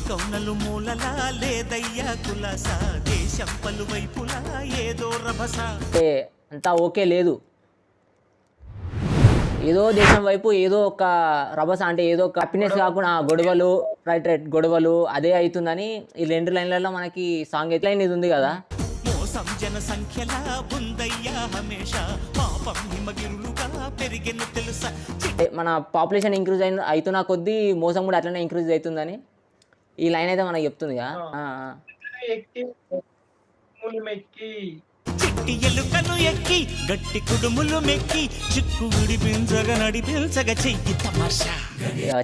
కౌనలు మూలలా లేదయ్యా కులాస దేశం పలువైపులా ఏదో రభస. అంతా ఓకే లేదు, ఏదో దేశం వైపు ఏదో ఒక రభస, అంటే ఏదో ఒక హ్యాపీనెస్ కాకుండా గొడవలు, రైట్ గొడవలు అదే అవుతుందని ఈ 2 లైన్లలో మనకి సాంగ్ ఎట్లా ఇది ఉంది కదా. మోసం జన సంఖ్యలా ఉందయ్యా హమేష పాపం హిమగిరులుగా పెరిగెను తెలుసా. మన పాపులేషన్ ఇంక్రీజ్ అవుతున్న కొద్దీ మోసం కూడా అట్లనే ఇంక్రీజ్ అవుతుందని ఈ లైన్ అయితే మనకు చెప్తుంది కదా. చిట్టి ఎలుకను ఎక్కి గట్టి కుడుములు మెక్కి చిక్కు విడిపించగా నడిపించగా చెయ్యి తమాషా.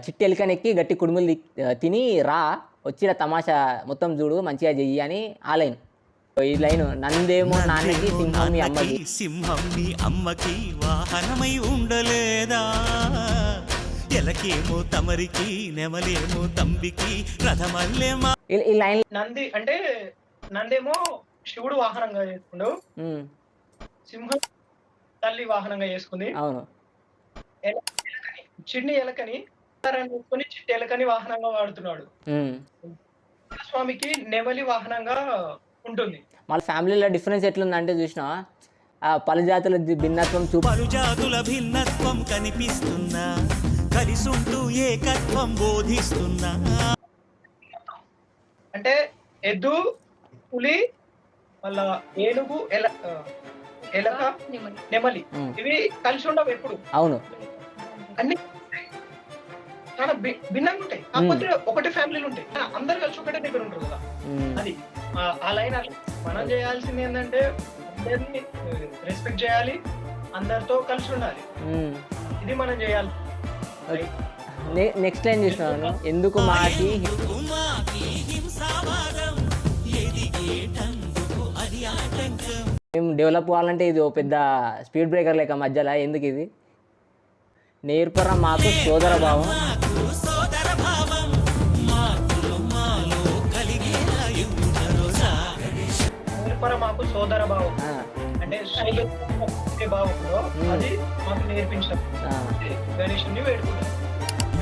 చిట్టి ఎలుకనెక్కి గట్టి కుడుములు తిని రా వచ్చిన తమాషా మొత్తం చూడు మంచిగా చెయ్యి అని ఆ లైన్. ఈ లైన్ నందేమో నాన్నకి సింహం మీ అమ్మకి. సింహం మీ అమ్మకి వాహనమై ఉండలేదా, ఎలకేమో తమరికి నెమలేమో తంబికి రథమల్లేమా. ఈ లైన్ నంది అంటే నందేమో శివుడు వాహనంగా చేసుకుండు, సింహం తల్లి వాహనంగా చేసుకుంది. అవును, చిన్ని ఎలకని చేసుకుని చిట్టి ఎలకని వాహనంగా వాడుతున్నాడు. స్వామికి నెమలి వాహనంగా ఉంటుంది. మళ్ళీ ఫ్యామిలీలో డిఫరెన్స్ ఎట్లుందంటే చూసినా పలు జాతుల భిన్నత్వం పలు జాతుల భిన్నత్వం కనిపిస్తున్నా కలిసుంటూ ఏకత్వం బోధిస్తున్నా. అంటే ఎద్దు, పులి, మళ్ళా ఏనుగు, ఎలక, నెమలి ఇవి కలిసి ఉండవు ఎప్పుడు. అవును, అన్ని చాలా భిన్నంగా ఉంటాయి, కాకపోతే ఒకటి ఫ్యామిలీలు ఉంటాయి, అందరు కలిసి ఒకటే దగ్గర ఉంటారు కదా. అది ఆ లైన్. మనం చేయాల్సింది ఏంటంటే అందరినీ రెస్పెక్ట్ చేయాలి, అందరితో కలిసి ఉండాలి, ఇది మనం చేయాలి. నెక్స్ట్ లైన్ చూసినాను, ఎందుకు మాకి మేము డెవలప్ అవ్వాలంటే ఇది ఓ పెద్ద స్పీడ్ బ్రేకర్ లేక మధ్యలో ఎందుకు ఇది నేర్పరా మాకు సోదర భావం. మాకు సోదర భావం అంటే భావంలో అది మాకు నేర్పించాం. గణేశుని వేడుకుంటాం.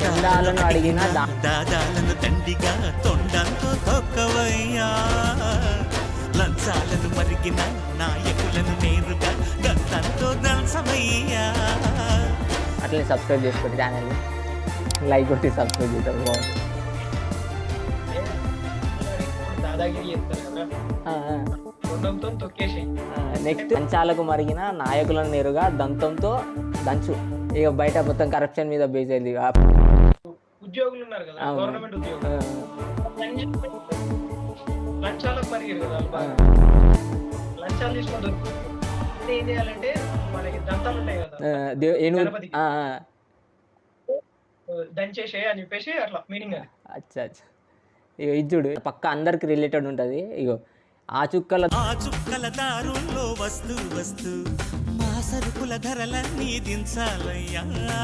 చందాలను అడిగిన దాదాలను తండ్రిగా తొండంతో తొక్కవయ్యా, లంచాలను మరిగిన నాయకులను నేరుగా గంతంతో దంచమయ్యా. అట్లనే సబ్స్క్రైబ్ చేసుకోండి ఛానల్ని, లైక్ కొట్టి సబ్స్క్రైబ్ చేస్తారు బాగుంటుంది. దాదాగిరి చేస్తారు కదా, నెక్స్ట్ లంచాలకు మరిగిన నాయకులను నేరుగా దంతంతో దంచు. ఇక బయట మొత్తం కరప్షన్ మీద బేస్ అయింది. ఉద్యోగులు ఉన్నారు కదా, గవర్నమెంట్ ఉద్యోగులు లంచాలకు మరిగారు కదా, లంచాలు తీసుకొని ఏం చేయాలంటే మనకి దంతాలు ఉంటాయి కదా, దంచేసే అని చెప్పేసి అట్లా మీనింగ్. అచ్చా అచ్చా, ఇక ఇచ్చుడు పక్క అందరికి రిలేటెడ్ ఉంటుంది. ఇగో ఆ చుక్కల దారుల్లో వస్తూ వస్తూ మా సరుకుల ధరలన్నీ దించాలయ్యా,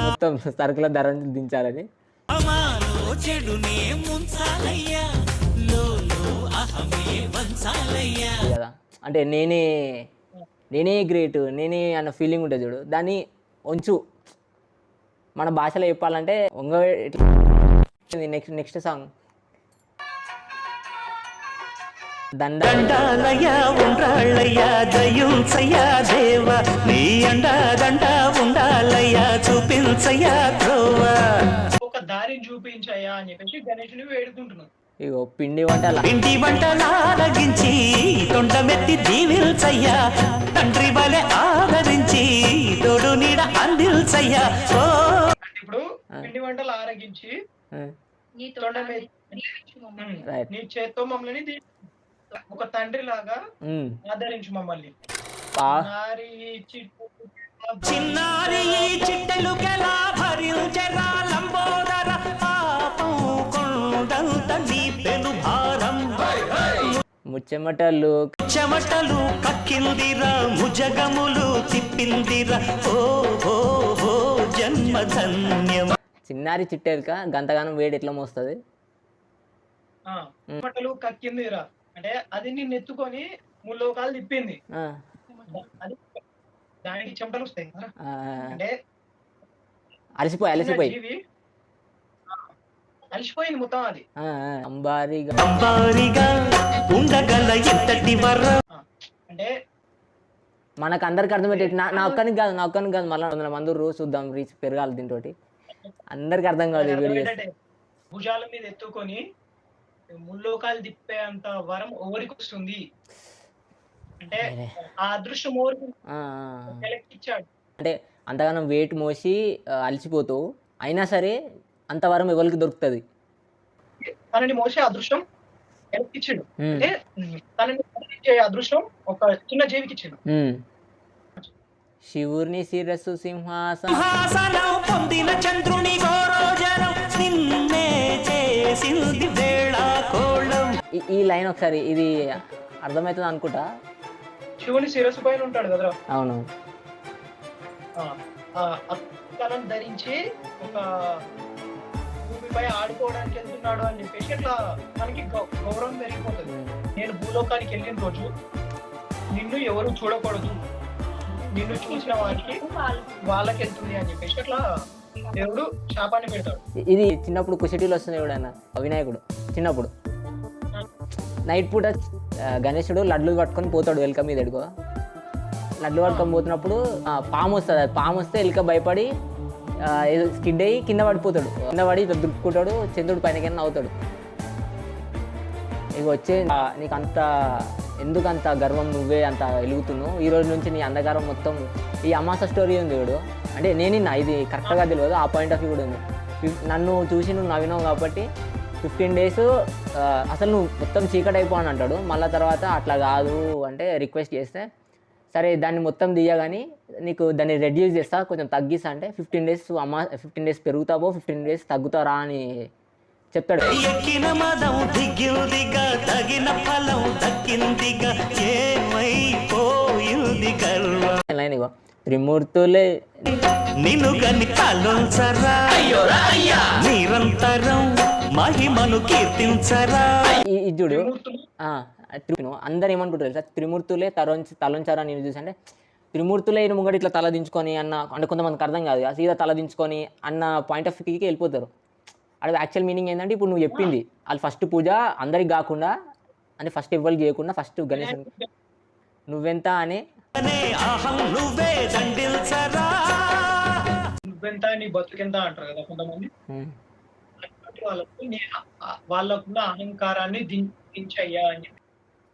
మొత్తం సరుకుల ధర దించాలని అమాలో చెడునే ముంచాలయ్యా, లోలో అహమే వంచాలయ్యా కదా. అంటే నేనే గ్రేట్, నేనే అన్న ఫీలింగ్ ఉంటుంది చూడు, దాన్ని ఉంచు మన భాషలో చెప్పాలంటే నెక్స్ట్ సాంగ్ దండాలయ్యా ఉండాలయ్యా దయుంచయ్యా దేవ, నీ అండా దండ ఉండాలయ్యా చూపించయ్యా ద్రోవ, ఒక దారిని చూపించయ్యా అని చెప్పేసి గణేశుని వేడుకుంటున్నాం. ఇగో పిండి వంటలారగించి తొండమెత్తి దీవిల్చయ్యా, తండ్రి వలె ఆదరించి తోడు నీడ అందిల్చయ్యా. ఇప్పుడు పిండి వంటలు ఆరగించి నీ చేత్తో మమ్మల్ని ఒక తండ్రి లాగా ఆదరించు మమ్మల్ని. చిన్నారి చిట్టెలు కెలా భరించెరా లంబోదర పాపం కొండంత నీ పెను భారం, చెమటలు కక్కిందిరా ముజగములు తిప్పిందిరా, ఓ జన్మధన్యం. చిన్నారి చిట్టెలుక గంతగానం వేడి ఎట్లా మోస్తుంది. చెమటలు కక్కిందిరా అంటే అది నిన్ను ఎత్తుకొని 3 లోకాలు తిప్పింది, అది దానికి చెమటలు వస్తాయి అంటే అలసిపోయి అలిసిపోయింది మొత్తం అది. అంబారిగా అంబారిగా ఉండగల ఎంతటి వరం. ఆ, అంటే మనకు అందరికి అర్థమయ్యేది నా ఒక్కనికి కాదు మళ్ళీ 100 మంది రోజు చూద్దాం రీచ్ పెరగాలి దీంతోటి అందరికి అర్థం కాదు ఈ వీడియో. అర్థమేంటంటే భుజాల మీద ఎత్తుకొని ముల్లోకాలు తిప్పే అంత వరం ఎవరికి వస్తుంది అంటే ఆ అదృష్టం ఎవరికి ఇచ్చాడు. అంటే అంతగానం వెయిట్ మోసి అలసిపోతావు అయినా సరే అంతవరం ఎవరికి దొరుకుతుంది. తనని మోసే అదృష్టం ఎవరికి ఇచ్చాడు అంటే తనని ఇచ్చే అదృష్టం ఒక చిన్న జీవికి ఇచ్చాడు. శివుని శిరస్సు సింహాసనం సింహాసనం పొందిన చంద్రుని గోరోజనం నిన్నే చేసింది వేళాకోళం. ఈ లైన్ ఒకసారి ఇది అర్థమవుతుంది అనుకుంటా. శివుని శిరస్సు పైన ఉంటాడు కదా. అవును. తనను ధరించి ఒక భూమిపై ఆడుకోవడానికి వెళ్తున్నాడు అని చెప్పేసి అట్లా మనకి గౌరవం పెరిగిపోతుంది. నేను భూలోకానికి వెళ్ళిన రోజు నిన్ను ఎవరు చూడకూడదు, నిన్ను చూసిన వారికి వాళ్ళకి వెళ్తుంది అని చెప్పేసి అట్లా దేవుడు శాపాన్ని పెడతాడు. ఇది చిన్నప్పుడు కుషటిలో వస్తుంది ఎవడైనా వినాయకుడు చిన్నప్పుడు నైట్ పూట గణేశుడు లడ్లు పట్టుకొని పోతాడు ఎలుక మీద ఎడుకో. లడ్లు పట్టుకొని పోతున్నప్పుడు పాము వస్తుంది. అది పాము వస్తే ఎలుక భయపడి స్కిడ్ అయ్యి కింద పడిపోతాడు. కింద పడి దుక్కుంటాడు, చంద్రుడు పైన కింద అవుతాడు. ఇక వచ్చే నీకు అంత ఎందుకు అంత గర్వం, నువ్వే అంత వెలుగుతున్నావు, ఈ రోజు నుంచి నీ అంధకారం మొత్తం. ఈ అమాస స్టోరీ ఉంది వీడు అంటే నేను ఇది కరెక్ట్గా తెలియదు, ఆ పాయింట్ ఆఫ్ వ్యూ కూడా ఉంది. నన్ను చూసి నువ్వు నవ్వినావు కాబట్టి 15 days అసలు నువ్వు మొత్తం చీకటి అయిపో అని అంటాడు. మళ్ళీ తర్వాత అట్లా కాదు అంటే రిక్వెస్ట్ చేస్తే సరే దాన్ని మొత్తం తీయగాని నీకు దాన్ని రెడ్యూస్ చేస్తా, కొంచెం తగ్గిస్తా అంటే 15 days పెరుగుతావో 15 days తగ్గుతారా అని చెప్తాడు. ఎక్కిన మదం దిగిందిగా తగిన ఫలం దక్కిందిగా ఏమైపోయింది గర్వం. లైన్ ఇగో త్రిమూర్తులే నిన్ను గని తలొంచరా నిరంతరం మహిమను కీర్తించరా. ఇది చూడు అందరు ఏమనుకుంటారు తెలుసా, త్రిమూర్తులే తలొంచారా నేను చూసి అంటే త్రిమూర్తులే ముంగడి ఇట్లా తల దించుకొని అన్న అంటే కొంతమందికి అర్థం కాదు కదా, సీదా తల దించుకొని అన్న పాయింట్ ఆఫ్ వ్యూకి వెళ్ళిపోతారు. అది యాక్చువల్ మీనింగ్ ఏంటంటే ఇప్పుడు నువ్వు చెప్పింది వాళ్ళు ఫస్ట్ పూజ అందరికి కాకుండా అంటే ఫస్ట్ ఎవ్వరికి చేయకుండా ఫస్ట్ గణేష్ నువ్వెంత అని నువ్వెంత నీ బతుకెంత అంటారు కదా కొంతమంది. వాళ్ళకున్న అహంకారాన్ని దించయ్యా అని చెప్పి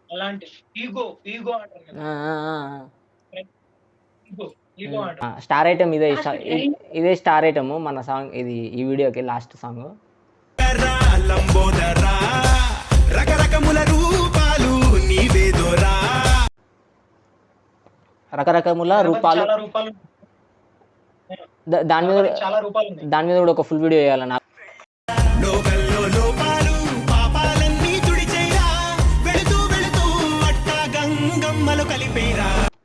అలాంటి ఈగో అంటారు కదా. ఈగో అంటారు. స్టార్ ఐటమ్ ఇదే స్టార్ ఐటమ్ మన సాంగ్ ఇది ఈ వీడియోకి లాస్ట్ సాంగ్. రకరకముల రూపాలు దాని మీద కూడా ఒక ఫుల్ వీడియో వేయాలి నాకు.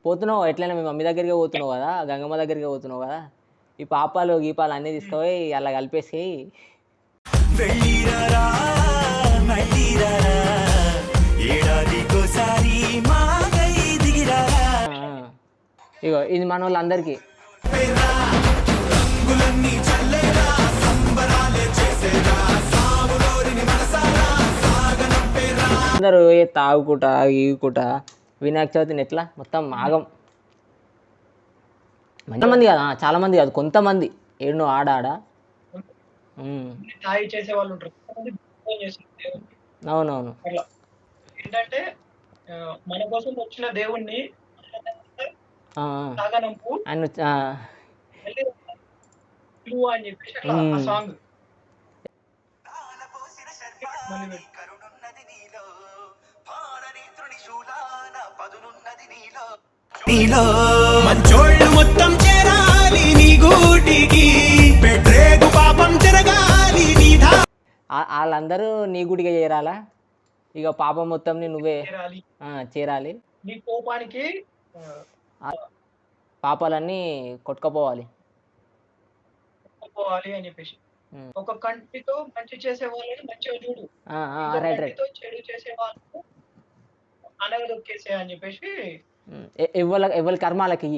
పోతున్నావు ఎట్లయినా మీ మమ్మీ దగ్గరికి పోతున్నావు కదా, గంగమ్మ దగ్గరికి పోతున్నావు కదా, ఈ పాపాలు గీపాలు అన్నీ తీసుకుపోయి అలా కలిపేసి ఇగో ఇది మన వాళ్ళందరికీ అందరూ తాగుకుంటా గీగుకుంటా వినాయక చవితిని ఎట్లా మొత్తం ఆగం. మంది కదా, చాలా మంది కాదు, కొంతమంది ఏడు ఆడ చేసే వాళ్ళు ఉంటారు. అవునవును. ఏంటంటే మన కోసం వచ్చిన దేవుణ్ణి ఆయన అని చెప్పేసి ఆ సాంగ్ నీలో మంచోళ్ళు మొత్తం చేరాలి నీ గూటికి పెట్రేగు పాపం జరగాలి వాళ్ళందరూ నీ గుడిగా చేరాలా. ఇక పాపం మొత్తం నువ్వే చేరాలి, నీ కోపానికి పాపాలన్నీ కొట్టుకుపోవాలి అని చెప్పేసి ఒక కంటితో మంచి చేసే వాళ్ళని మంచిగా చూడు, చెడు చేసే వాళ్ళని అనగదొక్కేసే అని చెప్పేసి ఎవరి కర్మాలకి